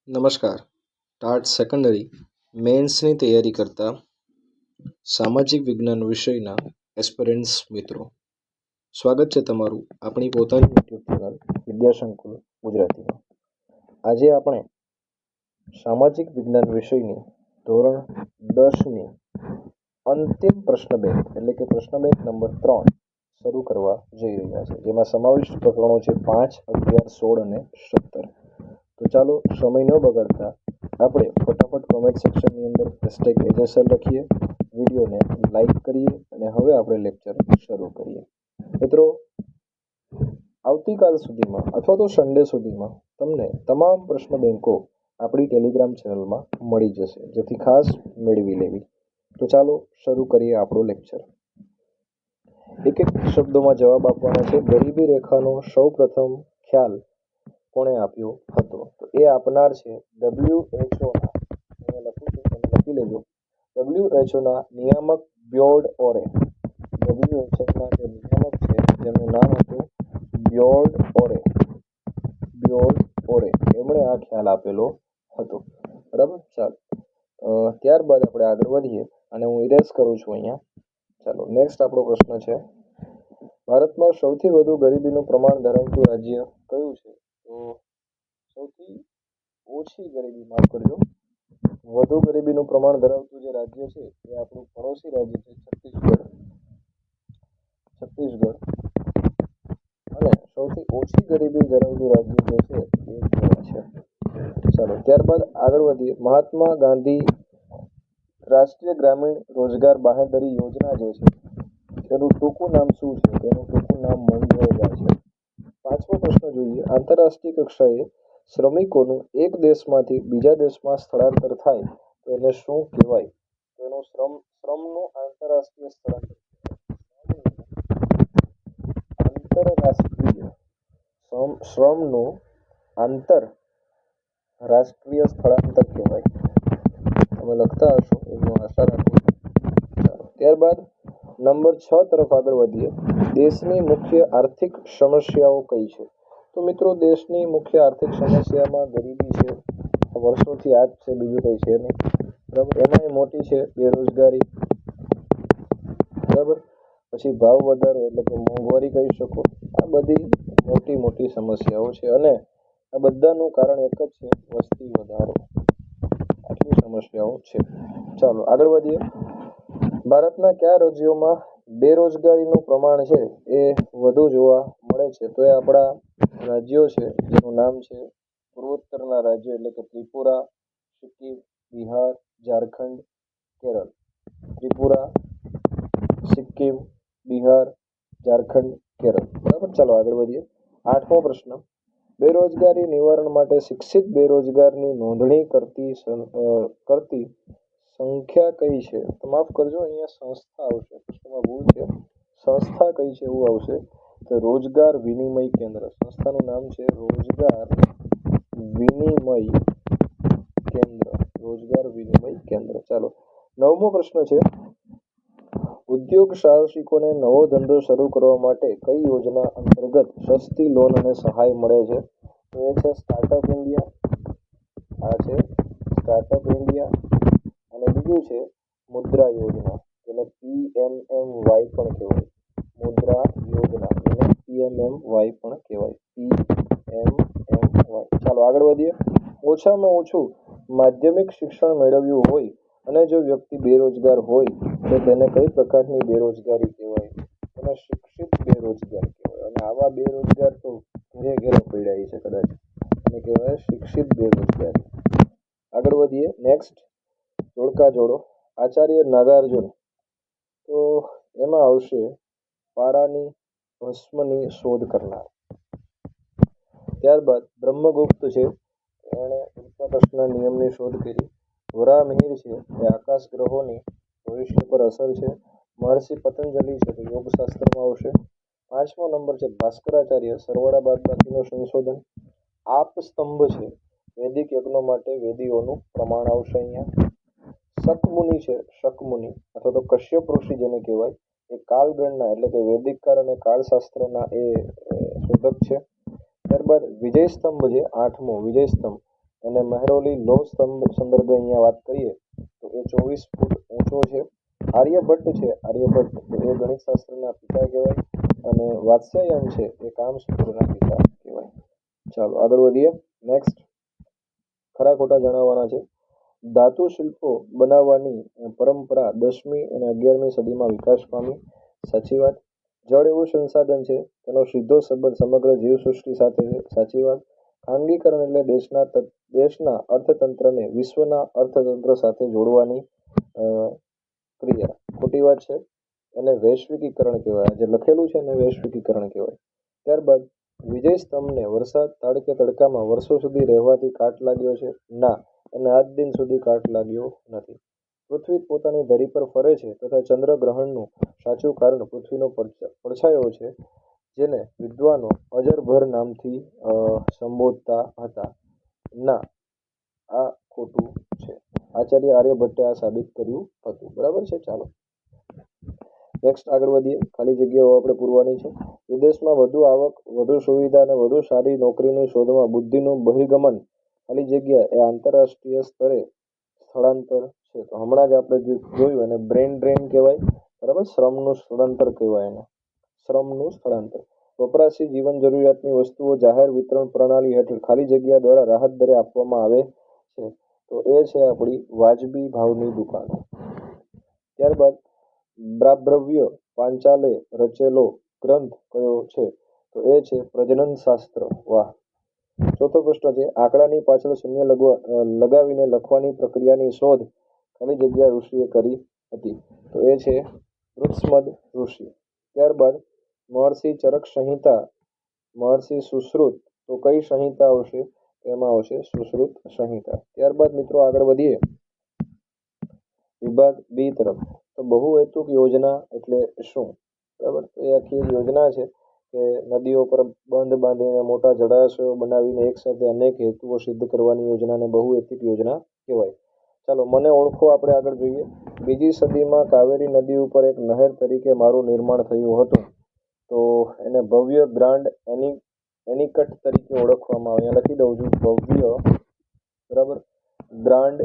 નમસ્કાર. TAT secondary મેન્સની તૈયારી કરતા સામાજિક વિજ્ઞાન વિષયના એસ્પિરન્ટ્સ મિત્રો, સ્વાગત છે તમારું આપણી પોતાની યુટ્યુબ ચેનલ વિદ્યાસંકુલ ગુજરાતીમાં. આજે આપણે સામાજિક વિજ્ઞાન વિષયની ધોરણ 10ની અંતિમ પ્રશ્ન બેંક એટલે કે પ્રશ્ન બેંક નંબર 3 શરૂ કરવા જઈ રહ્યા છે, જેમાં સમાવિષ્ટ પ્રકરણો છે 5, 11, 16 અને 17. તો ચાલો સમય ન બગાડતા આપણે ફટાફટ કોમેન્ટ સેક્શનની અંદર #HSL લખીએ, વિડીયોને લાઈક કરીએ અને હવે આપણે લેક્ચર શરૂ કરીએ. મિત્રો, આવતીકાલ સુધીમાં અથવા તો સન્ડે સુધીમાં તમને તમામ પ્રશ્ન બેંકો આપણી ટેલિગ્રામ ચેનલમાં મળી જશે, જેથી ખાસ મેળવી લેવી. તો ચાલો શરૂ કરીએ આપણો લેક્ચર. એક એક શબ્દોમાં જવાબ આપવાના છે. ગરીબી રેખાનો સૌ પ્રથમ ખ્યાલ કોણે આપ્યો હતો? તો એ આપનાર છે WHO ના, લખું છું તમે લખી લેજો, WHO નિયામક બ્યોર્ડ ઓરે. WHO જે નિયામક છે જેનું નામ હતું બ્યોર્ડ ઓરે, એમણે આ ખ્યાલ આપેલો હતો. બરાબર, ચાલો ત્યારબાદ આપણે આગળ વધીએ અને હું ઇરેઝ કરું છું અહીંયા. ચાલો નેક્સ્ટ આપણો પ્રશ્ન છે, ભારતમાં સૌથી વધુ ગરીબીનું પ્રમાણ ધરાવતું રાજ્ય કયું છે? તો સૌથી ઓછી ગરીબી, માફ કરજો, વધુ ગરીબીનું પ્રમાણ ધરાવતું જે રાજ્ય છે એ આપણું પડોશી રાજ્ય છે છત્તીસગઢ. અને સૌથી ઓછી ગરીબી ધરાવતું રાજ્ય જે છે એ ગોવા છે. ચાલો ત્યારબાદ આગળ વધીએ. મહાત્મા ગાંધી રાષ્ટ્રીય ગ્રામીણ રોજગાર બાંહેધરી યોજના જે છે તેનું ટૂંકું નામ શું છે? તેનું ટૂંકું નામ મનરેગા છે. પાંચમો પ્રશ્ન જોઈએ, આંતરરાષ્ટ્રીય કક્ષાએ શ્રમિકોનું એક દેશમાંથી બીજા દેશમાં સ્થળાંતર થાય તો એને શું કહેવાય? તો એનું શ્રમનું આંતરરાષ્ટ્રીય સ્થળાંતર શ્રમનું આંતરરાષ્ટ્રીય સ્થળાંતર કહેવાય. તમે લખતા હશો એવી હું આશા રાખું છું. ચાલો ત્યારબાદ નંબર 6 તરફ આગળ વધીએ. દેશની મુખ્ય આર્થિક સમસ્યાઓ કઈ છે? તો મિત્રો, દેશની મુખ્ય આર્થિક સમસ્યામાં ગરીબી છે, વર્ષોથી આ જ છે, બીજું કંઈ છે નહીં. બરાબર, એમાંય મોટી છે બેરોજગારી. બરાબર, પછી ભાવ વધારો એટલે કે મોંઘવારી કહી શકો. આ બધી મોટી મોટી સમસ્યાઓ છે અને આ બધાનું કારણ એક જ છે, વસ્તી વધારો. આટલી સમસ્યાઓ છે. ચાલો આગળ વધીએ. ભારતના કયા રાજ્યોમાં બેરોજગારીનું પ્રમાણ છે એ વધુ જોવા મળે છે? તો એ આપણા રાજ્યો છે જેનું નામ છે પૂર્વોત્તરના રાજ્યો એટલે કે ત્રિપુરા, સિક્કિમ, બિહાર, ઝારખંડ, કેરળ. ત્રિપુરા, સિક્કિમ, બિહાર, ઝારખંડ, કેરળ. બરાબર, ચાલો આગળ વધીએ. આઠમો પ્રશ્ન, બેરોજગારી નિવારણ માટે શિક્ષિત બેરોજગારની નોંધણી કરતી સંખ્યા કઈ છે? તો માફ કરજો, અહીંયા સંસ્થા આવશે, પ્રશ્નમાં ભૂલ છે. સંસ્થા કઈ છે એવું આવશે. તો રોજગાર વિનિમય કેન્દ્ર. સંસ્થાનું નામ છે રોજગાર વિનિમય કેન્દ્ર. ચાલો નવમો પ્રશ્ન છે, ઉદ્યોગ સાહસિકોને નવો ધંધો શરૂ કરવા માટે કઈ યોજના અંતર્ગત સસ્તી લોન અને સહાય મળે છે? તો એ છે સ્ટાર્ટઅપ ઇન્ડિયા. આ છે સ્ટાર્ટઅપ ઇન્ડિયા અને બીજું છે મુદ્રા યોજના, જેને PMMY પણ કહેવાય. મુદ્રા યોજના, જેને PMMY પણ કહેવાય. PMMY. ચાલો આગળ વધીએ. ઓછામાં ઓછું માધ્યમિક શિક્ષણ મેળવ્યું હોય અને જો વ્યક્તિ બેરોજગાર હોય તો તેને કઈ પ્રકારની બેરોજગારી કહેવાય? તેને શિક્ષિત બેરોજગાર કહેવાય. અને આવા બેરોજગાર તો ઘરે ઘરે પડ્યા છે કદાચ, એને કહેવાય શિક્ષિત બેરોજગારી. આગળ વધીએ. નેક્સ્ટ, જોડકા જોડો. આચાર્ય નાગાર્જુન, તો એમાં આવશે પારાની ભસ્મની શોધ કરનાર. ત્યારબાદ બ્રહ્મગુપ્ત છે, એણે ઉલ્કાપ્રસ્થના નિયમની શોધ કરી. વરાહમિહિર છે, એ આકાશ ગ્રહોની ભવિષ્ય પર અસર છે. મહર્ષિ પતંજલિ છે, તો યોગશાસ્ત્રમાં આવશે. 5મો નંબર છે ભાસ્કરાચાર્ય, સરવાળા બાદબાકીનું સંશોધન. આપસ્તંભ છે, વૈદિક યજ્ઞો માટે વેદીઓનું પ્રમાણ આવશે અહીંયા. શકમુનિ છે, શકમુનિ અથવા તો કશ્યપ ઋષિ જેને કહેવાય, એ કાળગણના એટલે કે વૈદિક કાળ અને કાળશાસ્ત્રના એ શોધક છે. ત્યારબાદ વિજયસ્તંભ છે, 8મો વિજયસ્તંભ, અને મહેરૌલી લોહ સ્તંભ સંદર્ભે અહીંયા વાત કરીએ તો એ 24 ફૂટ ઊંચો છે. આર્યભટ્ટ છે, આર્યભટ્ટ તો એ ગણિત શાસ્ત્રના પિતા કહેવાય અને વાત્સ્યાયન છે એ કામસૂત્રના પિતા કહેવાય. ચાલો આગળ વધીએ. નેક્સ્ટ ખરા ખોટા જણાવવાના છે. ધાતુ શિલ્પો બનાવવાની પરંપરા 10મી અને 11મી સદીમાં વિકાસ પામી. સાચી વાત. જળ એવું સંસાધન છે તેનો સીધો સંબંધ સમગ્ર જીવસૃષ્ટિ સાથે છે. સાચી વાત. ખાનગીકરણ એટલે દેશના અર્થતંત્રને વિશ્વના અર્થતંત્ર સાથે જોડવાની ક્રિયા. ખોટી વાત છે. એને વૈશ્વિકીકરણ કહેવાય. જે લખેલું છે એને વૈશ્વિકીકરણ કહેવાય. ત્યારબાદ વિજય સ્તંભને વરસાદ, તાડ કે તડકામાં વર્ષો સુધી રહેવાથી કાટ લાગ્યો છે? ના, એને આજ દિન સુધી કાટ લાગ્યો નથી. પૃથ્વી પોતાની ધરી પર ફરે છે તથા ચંદ્રગ્રહણનું સાચું કારણ પૃથ્વીનો પડછાયો છે, જેને વિદ્વાનો અજરભર નામથી સંબોધતા હતા. ના, આ ખોટું છે. આચાર્ય આર્યભટ્ટે આ સાબિત કર્યું હતું. બરાબર છે. ચાલો નેક્સ્ટ આગળ વધીએ. ખાલી જગ્યાઓ આપણે પૂરવાની છે. વિદેશમાં વધુ આવક, વધુ સુવિધા અને વધુ સારી નોકરીની શોધમાં બુદ્ધિનું બહિર્ગમન ખાલી જગ્યા એ આંતરરાષ્ટ્રીય સ્તરે સ્થળાંતર છે. તો હમણાં જ આપણે જોયું એને બ્રેન ડ્રેન કહેવાય. બરાબર. શ્રમનું સ્થળાંતર કહેવાય એને. શ્રમનું સ્થળાંતર. વપરાશી જીવન જરૂરિયાતની વસ્તુઓ જાહેર વિતરણ પ્રણાલી હેઠળ ખાલી જગ્યા દ્વારા રાહત દરે આપવામાં આવે છે. તો એ છે આપણી વાજબી ભાવની દુકાનો. ત્યારબાદ બ્રાભ્રવ્ય પાંચાલે રચેલો ગ્રંથ કયો છે? તો એ છે પ્રજનન શાસ્ત્ર. વાહ. ચોથો પ્રશ્ન છે. આંકડાની પાછળ શૂન્ય લગાવીને લખવાની પ્રક્રિયાની શોધ ખાલી જગ્યા ઋષિએ કરી હતી. તો એ છે વૃત્સમદ ઋષિ. ત્યારબાદ મહર્ષિ ચરક સંહિતા, મહર્ષિ સુશ્રુત, તો કઈ સંહિતા આવશે? એમાં આવશે સુશ્રુત સંહિતા. ત્યારબાદ મિત્રો આગળ વધીએ વિભાગ બી તરફ. તો બહુહેતુક યોજના એટલે શું? બરાબર. તો એ આખી યોજના છે કે નદીઓ પર બંધ બાંધીને મોટા જળાશયો બનાવીને એકસાથે અનેક હેતુઓ સિદ્ધ કરવાની યોજનાને બહુહેતુક યોજના કહેવાય. ચાલો મને ઓળખો. આપણે આગળ જોઈએ. બીજી સદીમાં કાવેરી નદી ઉપર એક નહેર તરીકે મારું નિર્માણ થયું હતું. તો એને ભવ્ય ગ્રાન્ડ એનિકટ તરીકે ઓળખવામાં આવે. અહીંયા લખી દઉં છું ભવ્ય, બરાબર, ગ્રાન્ડ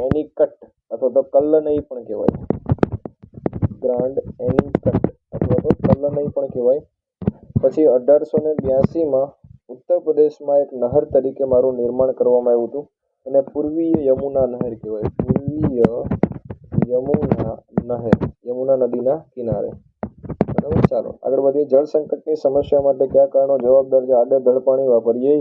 એનિકટ અથવા તો કલ્લનઈ પણ કહેવાય. ગ્રાન્ડ એનિકટ અથવા તો કલ્લનઈ પણ કહેવાય. પછી 1882માં ઉત્તર પ્રદેશમાં એક નહેર તરીકે મારું નિર્માણ કરવામાં આવ્યું હતું. એને પૂર્વીય યમુના નહેર કહેવાય. પૂર્વીય યમુના નહેર, યમુના નદીના કિનારે. બરાબર. ચાલો આગળ વધીએ. જળ સંકટની સમસ્યા માટે કયા કારણો જવાબદાર છે? આડેધડ પાણી વાપરીએ.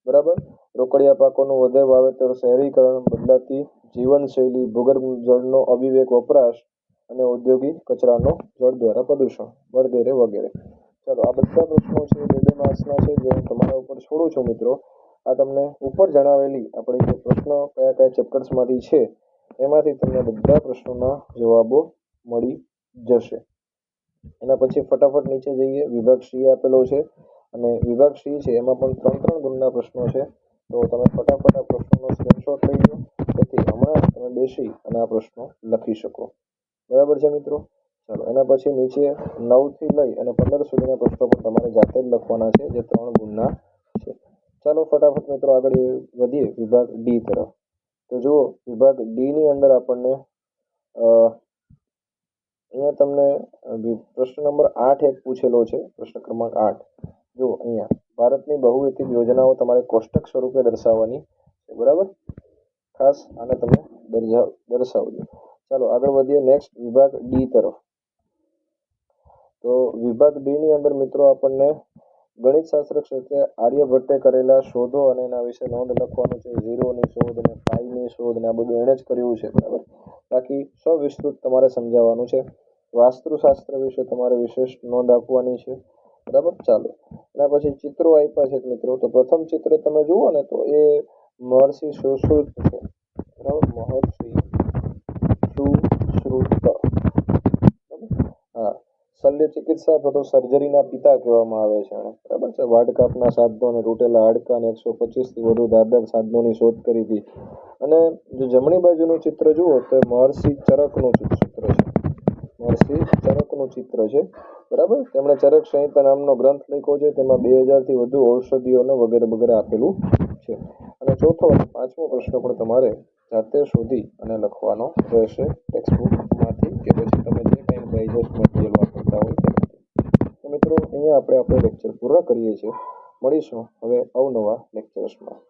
બરાબર. રોકડિયા પાકોનું વધે વાવેતર, શહેરીકરણ, બદલાતી જીવનશૈલી, ભૂગર્ભ જળનો અવિવેક વપરાશ અને ઔદ્યોગિક કચરાનો જળ દ્વારા પ્રદૂષણ વગેરે વગેરે. ચાલો આ બધા પ્રશ્નો છે 2 માર્ક્સના છે, જે હું તમારા ઉપર છોડું છું મિત્રો. આ તમને ઉપર જણાવેલી આપણી જે પ્રશ્નો કયા કયા ચેપ્ટર્સમાંથી છે એમાંથી તમને બધા પ્રશ્નોના જવાબો મળી જશે. એના પછી ફટાફટ નીચે જઈએ. વિભાગ સી આપેલો છે અને વિભાગ સી છે એમાં પણ 3 ગુણના પ્રશ્નો છે. તો તમે ફટાફટ આ પ્રશ્નોનો સ્ક્રીનશોટ લઈ લો, જેથી હમણાં તમે બેસી અને આ પ્રશ્નો લખી શકો. બરાબર છે મિત્રો. ચાલો એના પછી નીચે 9 થી લઈ અને 15 સુધીના પ્રશ્નો પણ તમારે જાતે જ લખવાના છે, જે 3 ગુણના છે. ચાલો ફટાફટ મિત્રો આગળ વધીએ વિભાગ ડી તરફ. તો જુઓ વિભાગ ડી ની અંદર આપણને અહીંયા તમને પ્રશ્ન નંબર 8 એક પૂછેલો છે. પ્રશ્ન ક્રમાંક 8. જુઓ અહીંયા ભારતની બહુહેતુક યોજનાઓ તમારે કોષ્ટક સ્વરૂપે દર્શાવવાની છે. બરાબર. ખાસ આને તમે દર્શાવજો. ચાલો આગળ વધીએ નેક્સ્ટ વિભાગ ડી તરફ. તો વિભાગ ડી ની અંદર મિત્રો આપણને ગણિતશાસ્ત્ર ક્ષેત્રે આર્યભટ્ટે કરેલા શોધો અને એના વિશે નોંધ લખવાનું છે. ઝીરોની શોધ અને પાઈની શોધ ને આ બધું એણે જ કર્યું છે. બરાબર. બાકી સવિસ્તૃત તમારે સમજાવવાનું છે. વાસ્તુશાસ્ત્ર વિશે તમારે વિશેષ નોંધ આપવાની છે. બરાબર. ચાલો એના પછી ચિત્રો આપ્યા છે મિત્રો. તો પ્રથમ ચિત્ર તમે જુઓ ને તો એ મહર્ષિ સુશ્રુત છે. બરાબર. મહર્ષિ સુશ્રુત. હા, શલ્ય ચિકિત્સા અથવા તો સર્જરીના પિતા કહેવામાં આવે છે એને. બરાબર છે. વાડકાપના સાધનો અને તૂટેલા હાડકાં અને 125થી વધુ ધારદાર સાધનોની શોધ કરી હતી. અને જો જમણી બાજુનું ચિત્ર જુઓ તો મહર્ષિ ચરકનું ચિત્ર છે. મહર્ષિ ચરકનું ચિત્ર છે. બરાબર. તેમણે ચરક સંહિતા નામનો ગ્રંથ લખ્યો છે. તેમાં 2000થી વધુ ઔષધિઓને વગેરે વગેરે આપેલું છે. અને ચોથો અને પાંચમો પ્રશ્ન પણ તમારે જાતે શોધી અને લખવાનો રહેશે ટેક્સ્ટબુકમાંથી કે પછી તમે જે કંઈ ડાયજેસ્ટ મટીરિયલ વાપરતા હોય તેમાંથી. તો મિત્રો અહીંયા આપણે લેક્ચર પૂરા કરીએ છીએ. મળીશું હવે અવનવા લેક્ચર્સમાં.